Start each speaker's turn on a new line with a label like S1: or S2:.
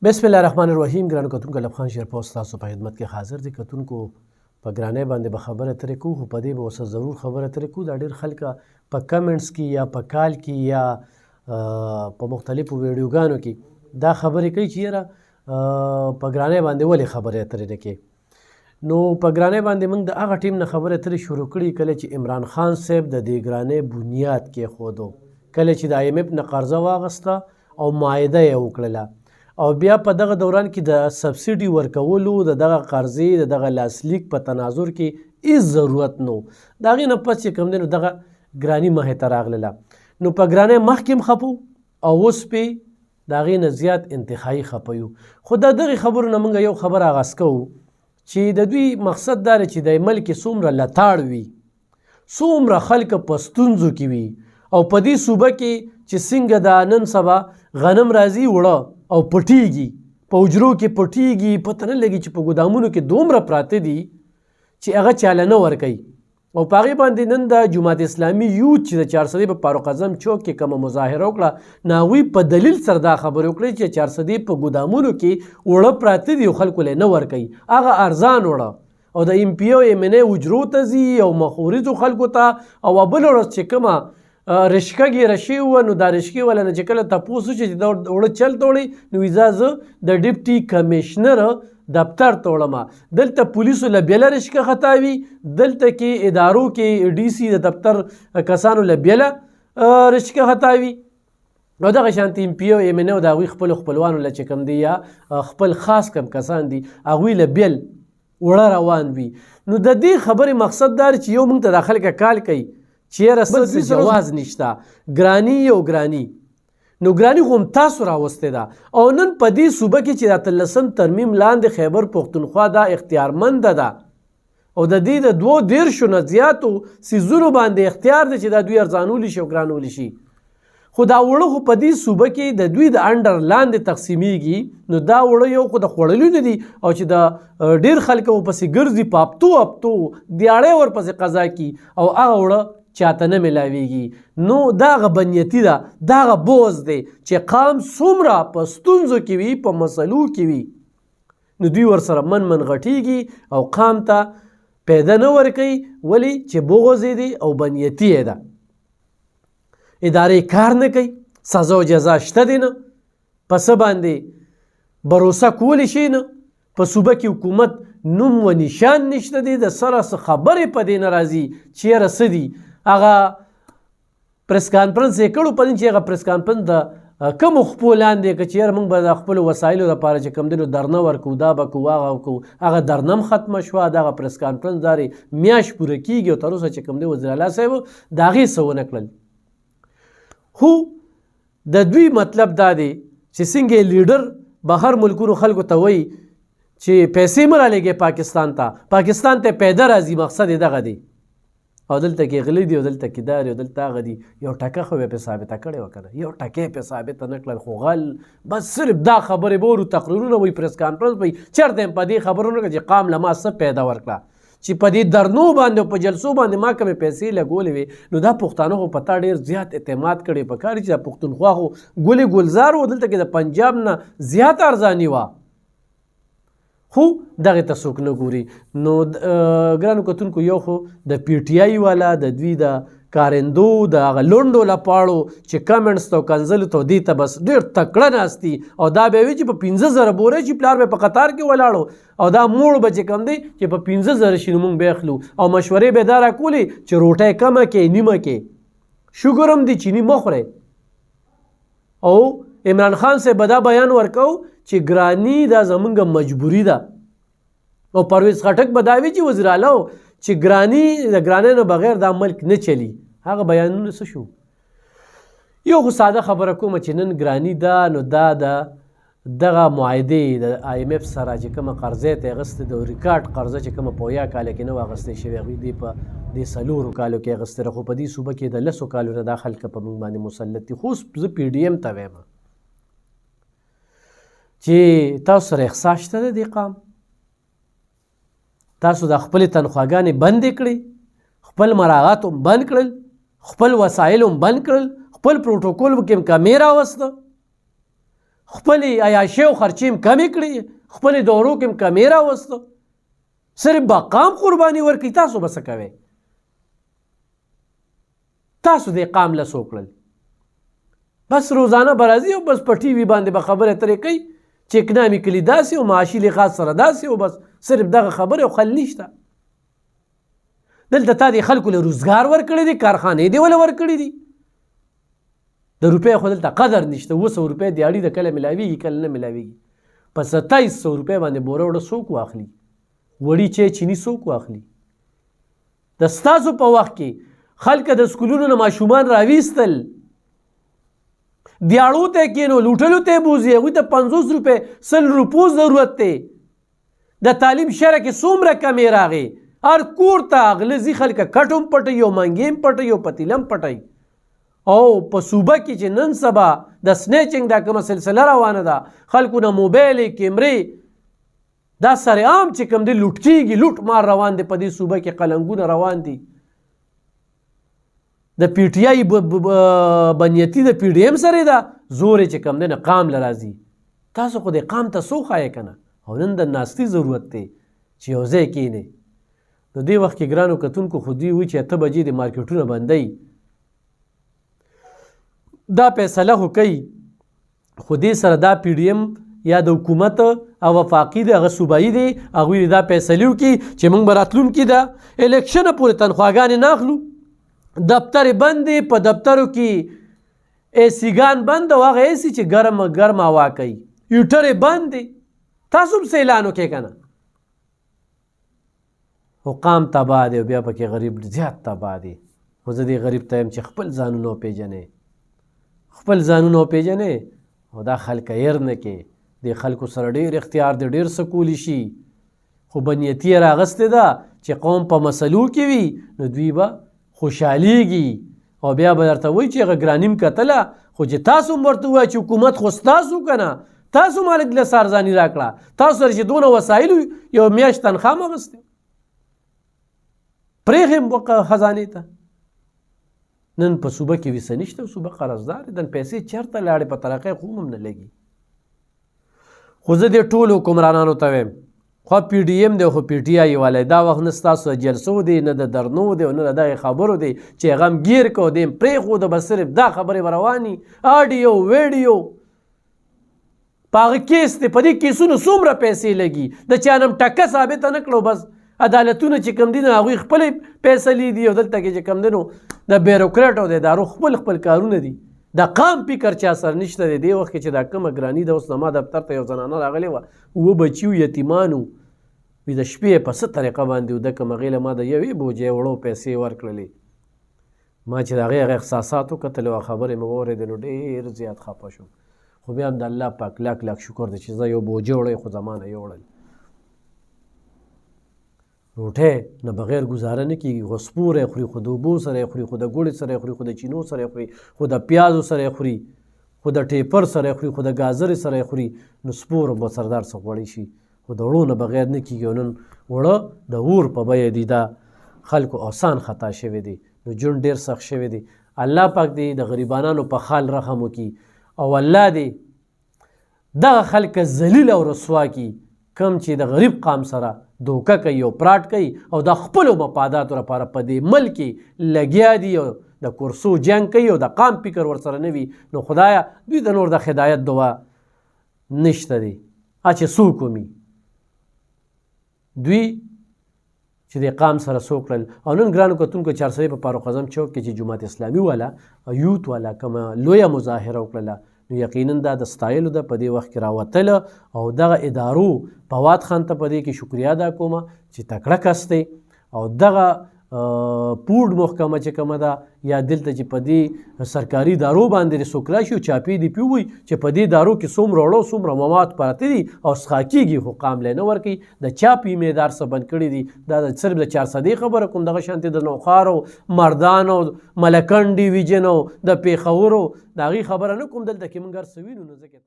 S1: بسم الله الرحمن الرحیم. ګرانو کتونکو لبخان شیرپور ستاسو په خدمت کې حاضر دي. کتونکو په ګرانۍ باندې به خبره ترې کوو، خو په دې به اوس ضرور خبره ترې کوو. دا ډېر خلک په کمنټس کې یا په کال کې یا په مختلفو ویډیوګانو کې دا خبرې کوي چې یاره په ګرانۍ باندې ولې خبرې اترې نه کوې. نو په ګرانۍ باندې موږ د هغه ټیم نه خبرې اترې شروع کړي کله چې عمران خان صاحب د دې ګرانۍ بنیاد کېښودو، کله چې د IMF نه قرضه واخیسته او معاهده یې وکړله، او بیا په دغه دوران کې د سبسیډي ورکولو د دغه قرضې د دغه لاسلیک په تناظر کې هیڅ ضرورت نه و. د هغې نه پس چې کوم دی نو دغه ګراني مخې ته راغلله. نو په ګرانۍ مخکې هم خفه او اوس پې د هغې نه زیات انتخایي خفه یو. خو د دغې خبرو نه موږ یو خبر آغاز کوو چې د دوی مقصد دا دی چې د ملک څومره لتاړ وي، څومره خلک په ستونزو کې وي، او په دې صوبه کې چې څنګه د نن سبا غنم راځي وړه او پټیږي، په حجرو کې پټیږي، پته نه لګي چې په ګودامونو کې دومره پراته دي چې هغه چاله نه ورکوي. او په هغې باندې نن د جماعت اسلامي یوت چې د چارسدې په فاروق اعظم چوک کې کومه مظاهره وکړه، نو هغوی په دلیل سره دا خبرې وکړې چې چارسدې په ګودامونو کې وړه پراته دي او خلکو له نه ورکوي، هغه ارزان وړه، او د MP او MNA حجرو ته ځي او مخوریزو خلکو ته. او بله ورځ چې کومه رشکه ګیره شوې وه، نو دا رشکې والا نه چې کله تپوس وشي چې دا وړه چلته وړئ، نو ویزا زه د ډیپټي کمیشنر دفتر ته وړم. دلته پولیسو له بیله رشکه خطا وي، دلته کې ادارو کې DC د دفتر کسانو له بیله رشکه خطا وي، او دغه شانتې MP او MNA او د هغوی خپلو خپلوانو له چې کوم دی یا خپل خاص کم کسان دي هغوی له بیل وړه روان وي. نو د دې خبرې مقصد دا چې یو موږ ته دا خلک کال کوي چې یاره څه جواز نشته، ګراني یو ګراني. نو ګراني خو هم تاسو راوستې ده، او نن په دې صوبه کې چې د 13 ترمیم لاندې خیبر پښتونخوا دا اختیارمنده ده، او د دې د 22 نه زیاتو څیزونو باندې اختیار دی چې دا دوی ارزانولی شي او ګرانولی شي. خو دا وړه خو په دې صوبه کې د دوی د انډر لاندې تقسیمیږي. نو دا وړه یو خو د خوړلو نه دي، او چې د ډېر خلک ورپسې ګرځي په هفتو دیاړی ورپسې قضا کي، او هغه وړه چاته نه ملاویږي. نو دا هغه بنیتي ده، دا هغه بوز دی چې قام څومره په ستونزو کې وي، په مسلو کې وي، نو دوی ورسره من غټیږي او قام ته پیدا نه ورکوي. ولې چې بغض دی او بنیتي ده. ادارې کار نه کوي، سزا او جزا شته دی نه، په څه باندې بروسه کولی شي نه، په صوبه کې حکومت نوم و نشان نشته دی، د سره څه خبرې په دې نه راځي چې یاره څه دي. هغه پریس کانفرنس یې کړو، په دې چې هغه پریس کانفرنس د کومو خپو لاندې که چې یاره موږ به د خپلو وسایلو لپاره چې کوم دی نو درنه ورکوو، دا به کوو، هغه کوو، هغه درنه هم ختمه شوه. دغه پریس کانفرنس دارې میاشت پوره کېږي، او تر اوسه چې کوم دی وزیر اعلی صاحب د هغې څه ونه کړل. خو د دوی مطلب دا دی چې څنګه لیډر بهر ملکونو خلکو ته وایي چې پیسې مه رالیږئ پاکستان ته پیدا راځي، مقصد یې دغه دی. او دلته کې غلی دي، او دلته کې دا دی، او دلته هغه دي. یو ټکه خو یې پې ثابته کړې وه که نه، یو ټکه یې پې ثابته نه کړل، خو غل بس صرف دا خبرې به ورو، تقریرونه وایي، پریس کانفرنس وایي، چېرته یم په دې خبرونه چې قام له ما څه پیدا ورکړه، چې په دې درنو باندې او په جلسو باندې ما کومې پیسې لګولې وې. نو دا پښتانه خو په تا ډېر زیات اعتماد کړی پکار چې دا پښتونخوا خو ګلې ګلزار و، دلته کې د پنجاب نه زیات ارزاني وه، خو دغې ته څوک نه ګوري. نو ګرانو کتونکو یو خو د PTI والا د دوی د کارندو د هغه لونډو لپاړو چې کمنټس ته او کنځلو ته دې ته بس ډېر تکړه ناست دي، او دا به وي چې په 15,000 بورې چې پلار به په قطار کې ولاړو، او دا موړ به چې کوم دی چې په 15,000 شي نو موږ به اخلو، او مشورې به دا راکولې چې روټۍ کمه کې، نیمه کې، شوګر هم دی، چینی مه خورئ. او عمران خان صاحب به دا بیان ورکو چې ګرانی دا زمونږ مجبوري ده، او پرویز خټک به دا وي چې وزیر اعلی چې ګرانی د ګرانۍ نه بغیر دا ملک نه چلی. هغه بیانونه څه شو؟ یو خو ساده خبره کومه چې نن ګرانی ده، نو دا دغه معاهدې د IMF سره چې کومه قرضې ته اخیستې، د ریکارډ قرضه چې کومه په 10 کاله کې نه وه اخیستې شوې، هغوی دې په دې 4 کالو کې اخیستې. خو په دې صوبه کې د 10 کالو نه دا خلک په موږ باندې مسلط دي. خو زه PDM ته وایم چې تاسو سره احساس شته د دې قام، تاسو د خپلې تنخواګانې بندې کړې، خپل مراعات هم بند کړل، خپل وسایل هم بند کړل، خپل پروتوکول کې هم کمې راوسته، خپلې عیاشۍ او خرچې هم کمې کړې، خپلې دورو کې هم کمې راوسته، صرف بقام قرباني ورکړي. تاسو به څه کوئ؟ تاسو د قام له څه وکړل؟ بس روزانه به راځي او بس په ټي وي باندې به خبرې اترې کوي چې اکناميکلي داسې او معاشي لحاظ سره داسې او بس صرف دغه خبرې او خل نشته. دلته تا دې خلکو له روزګار ورکړی دی، کارخانې دې وله ورکړي دي، د روپۍ خو دلته قدر نشته. 200 روپۍ دیاړي د کله ملاویږي کله نه ملاویږي. په 2700 روپۍ باندې بوره وړه څوک واخلي؟ وړي چې چینی څوک واخلي؟ د ستاسو په وخت کې خلک د سکولونو نه ماشومان راویستل، دیاړو ته کینو، لوټلو ته بوزي، هغوی ته 50 روپۍ 100 روپو ضرورت دی. د تعلیم شرح کې څومره کمې راغې، هر کور ته اغلظي خلک کټ هم پټوي او منګې هم پټوي او پتیله هم پټوي. او په صوبه کې چې نن سبا د سنیچنګ دا کومه سلسله روانه ده، خلکو نه موبایلې کیمرې دا سره عام چې کوم دی لوټ کېږي، لوټ مار روان دی په دې صوبه کې، قلنګونه روان دي. د پی ټی آی بنیتي د پی ډي ایم سره ده زور چې کوم دی نه قام له راځي. تاسو خو د قام ته څو ښایې که نه؟ او نن د ناستي ضرورت دی چې یو ځای کښېنئ. نو دې وخت کې ګرانو کتونکو خو دوی وایي چې 8 بجې د مارکیټونه بندوي. دا فیصله خو کوي، خو دې سره دا پی ډي ایم یا د حکومت او وفاقي دی هغه صوبایي دی، هغوی دا فیصلې وکړي چې موږ به راتلونکي د الیکشنه پورې تنخواګانې نه اخلو، دفتر بند دی، په دفترو کې اے سیګان بند او هغه اے سی چې ګرم هوا کوي، هیټرې بند دی. تاسو هم څه اعلان وکړئ که نه؟ خو قام تباه دی او بیا پکې غریب زیات تباه دی. خو زه دې غریب ته یم چې خپل ځانونه وپېژنئ، خپل ځانونه وپېژنئ او دا خلک هیر نه کې. دې خلکو سره ډېر اختیار دی، ډېر څه کولی شي، خو بنیتي یې راغستې ده چې قوم په مسلو کې وي نو دوی به خوشحالیږي او بیا به درته وایي چې هغه ګراني م کتله، خو چې تاسو هم ورته ووایه چې حکومت خو ستاسو که نه، تاسو مالک له سارزاني راکړه، تاسو سره چې دونه وسایل یو میاشت تنخوا م اخیستې، پرېښې خزانې ته. نن په صوبه کې ویسه نشته، صوبه قرضدار دی، نن پیسې چېرته لاړې؟ په ترقۍ خو هم نه لګي. خو زه دې ټولو حکمرانانو ته وایم، خو پی ډي ایم دی خو پی ټي آی والی، دا وخت نه ستاسو د جلسو دی، نه د درنو دی، نه د دغې خبرو دی چې هغه هم ګیر کو دی پرېښوده، بس صرف دا خبرې به رواني، آډیو ویډیو په هغه کیس دی. په دې کیسونو څومره پیسې لګي، د چا نه هم ټکه ثابته نه کړو، بس عدالتونه چې کوم دي نو هغوی خپلې فیصلې دي او دلته کې چې کوم دی نو د بیروکراټ او د ادارو خپل کارونه دي. د قام فکر چا سره نشته دی. دې وخت کې چې دا کومه ګراني ده، اوس زما دفتر ته یو زنانه راغلې وه، 2 بچي وو یتیمان وو، وي د شپې په څه طریقه باندې وده کړم، هغې له ما د یوې بوجۍ وړو پیسې ورکړلې. ما چې د هغې احساسات وکتل او خبرې مې واورېدې نو ډېر زیات خفه شوم. خو بیا هم د الله پاک لاک شکر دی چې زه یو بوجۍ وړی خو زما نه یوړل. روټۍ نه بغیر ګزاره نه کېږي، خو سپوره یې خوري، خو د اوبو سره یې خوري، خو د ګوړې سره یې خوري، خو د چینو سره یې خوري، خو د پیازو سره یې خوري، خو د ټیپر سره یې خوري، خو د ګازرې سره یې خوري. نو سپور به سردار څه غوړی شي، خو د وړو نه بغیر نه کېږي. او نن وړه د اور په بیه دي، دا خلکو اوسان خطا شوی دی، نو ژوند ډېر سخت شوی دی. الله پاک دې د غریبانانو په حال رحم وکړي او الله دې دغه خلک ذلیل او رسوا کړي کم چې د غریب قام سره دوکه کوي او پراټ کوي او د خپلو مفاداتو لپاره په دې ملک کې لګیا دي او د کرسو جنګ کوي او د قام فکر ورسره نه وي. نو خدایه دوی د نور د هدایت دعا نشته دی. چې څوک ومي دوی چې د قام سره څوک کړل. او نن ګرانو کتونکو چارسوي په فاروق اعظم چوک کې چې جماعت اسلامي والا یوت والا کومه لویه مظاهره وکړله، نو یقینا دا د ستایلو ده. په دې وخت کې راوتله او دغه ادارو فواد خان ته په دې کې شکریا ادا کوم چې تکړه کس دی او دغه پوډ محکمه چې کومه ده یا دلته چې په دې سرکاري ادارو باندې څوک راشي او چاپي دي پې ووایي چې په دې ادارو کې څومره وړو څومره مواد پراته دي او څښا کېږي، خو قام لی نه ورکوي. د چاپي معیار څه بند کړي دي، دا صرف د 400 خبره کوم، دغه شانتې د نوخارو مردانو ملکن ډیویژن او د پېښورو د هغې خبره نه کوم. دلته کې موږ هر څه وینو، نو ځکه